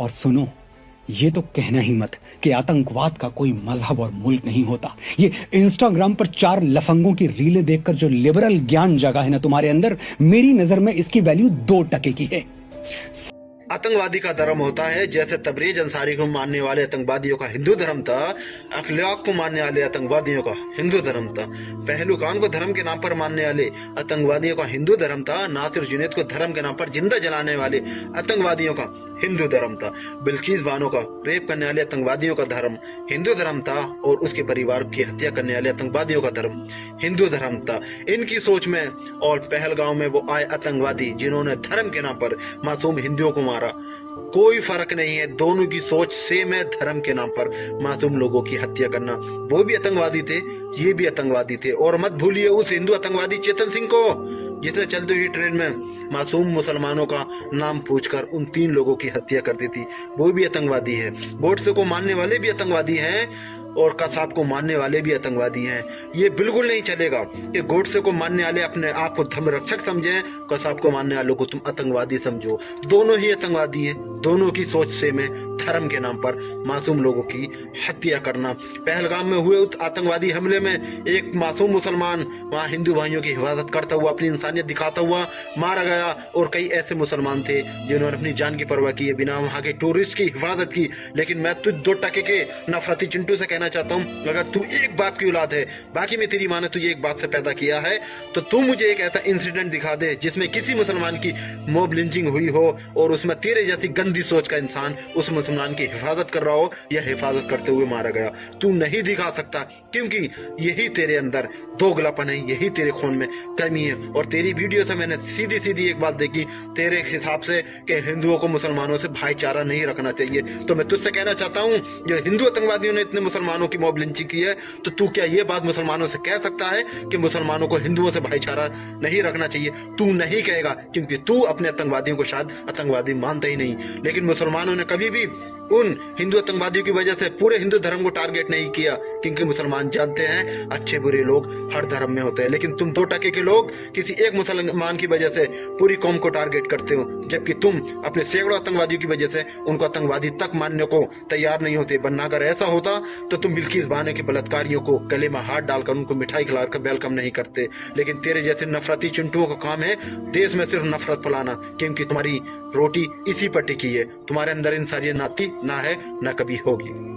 और सुनो, ये तो कहना ही मत कि आतंकवाद का कोई मजहब और मुल्क नहीं होता। ये इंस्टाग्राम पर 4 लफंगों की रीलें देखकर जो लिबरल ज्ञान जगा है ना तुम्हारे अंदर, मेरी नजर में इसकी वैल्यू 2% की है। आतंकवादी का धर्म होता है जैसे तबरेज अंसारी को मानने वाले आतंकवादियों का हिंदू धर्म था, अखलाक को मानने वाले आतंकवादियों का हिंदू धर्म था, पहलुकान को धर्म के नाम पर मानने वाले आतंकवादियों का हिंदू धर्म था, नासिर जुनैद को धर्म के नाम पर जिंदा जलाने वाले आतंकवादियों का हिंदू धर्म था, बिल्किस बानो का रेप करने वाले आतंकवादियों का धर्म हिंदू धर्म था, और उसके परिवार की हत्या करने वाले आतंकवादियों का धर्म हिंदू धर्म था। इनकी सोच में और पहलगांव में वो आए आतंकवादी जिन्होंने धर्म के नाम पर मासूम हिंदुओं को मारा, कोई फर्क नहीं है, दोनों की सोच सेम है। धर्म के नाम पर मासूम लोगों की हत्या करना, वो भी आतंकवादी थे, ये भी आतंकवादी थे। और मत भूलिए उस हिंदू आतंकवादी चेतन सिंह को, जिसने चलती हुई ट्रेन में मासूम मुसलमानों का नाम पूछकर उन 3 लोगों की हत्या कर दी थी, वो भी आतंकवादी है। गोडसे को मानने वाले भी आतंकवादी हैं और कसाब को मानने वाले भी आतंकवादी हैं। ये बिल्कुल नहीं चलेगा कि गोडसे को मानने वाले अपने आप को धर्म रक्षक समझें, कसाब को मानने वालों को तुम आतंकवादी समझो। दोनों ही आतंकवादी हैं, दोनों की सोच से में धर्म के नाम पर मासूम लोगों की हत्या करना। पहलगाम में हुए उस आतंकवादी हमले में एक मासूम मुसलमान वहाँ हिंदू भाइयों की हिफाजत करता हुआ, अपनी इंसानियत दिखाता हुआ मारा गया, और कई ऐसे मुसलमान थे जिन्होंने अपनी जान की परवाह किए बिना वहाँ के टूरिस्ट की हिफाजत की। लेकिन मैं तुझ 2% के नफरती चिंटू से कहना चाहता हूँ, अगर तू एक बात की औलाद है, बाकी में तेरी माँ ने तुझे एक बात से पैदा किया है, तो तू मुझे एक ऐसा इंसिडेंट दिखा दे जिसमें किसी मुसलमान की मॉब लिंचिंग हुई हो और उसमें तेरे जैसी गंदी सोच का इंसान उस मुसलमान की हिफाजत कर रहा हो या हिफाजत करते हुए मारा गया। तू नहीं दिखा सकता, क्योंकि यही तेरे अंदर दोगलापन है, यही तेरे खून में कमी है। और तेरी वीडियो से मैंने सीधी सीधी एक बात देखी, तेरे हिसाब से कि हिंदुओं को मुसलमानों से भाईचारा नहीं रखना चाहिए। तो मैं तुझसे कहना चाहता हूँ, जो हिंदू आतंकवादियों ने इतने मुसलमानों की मॉब लिंचिंग की है, तो तू क्या ये बात मुसलमानों से कह सकता है कि मुसलमानों को हिंदुओं से भाईचारा नहीं रखना चाहिए? तू नहीं कहेगा, क्योंकि तू अपने आतंकवादियों को शायद आतंकवादी मानता ही नहीं। लेकिन मुसलमानों ने कभी भी उन हिंदू आतंकवादियों की वजह से पूरे हिंदू धर्म को टारगेट नहीं किया, क्योंकि मुसलमान जानते हैं अच्छे बुरे लोग हर धर्म में होते हैं। लेकिन तुम 2% के लोग किसी एक मुसलमान की वजह से पूरी कौम को टारगेट करते हो, जबकि तुम अपने सैकड़ों आतंकवादियों की वजह से उनको आतंकवादी तक मानने को तैयार नहीं होते। वरना अगर ऐसा होता तो तुम बिल्किस बानो के बलात्कारियों को गले में हाथ डालकर उनको मिठाई खिलाकर वेलकम नहीं करते। लेकिन तेरे जैसे नफरती चिंटुओं का काम है देश में सिर्फ नफरत फैलाना, क्योंकि तुम्हारी रोटी इसी पर टिकी है। तुम्हारे अंदर इंसानियत नाती ना है, ना कभी होगी।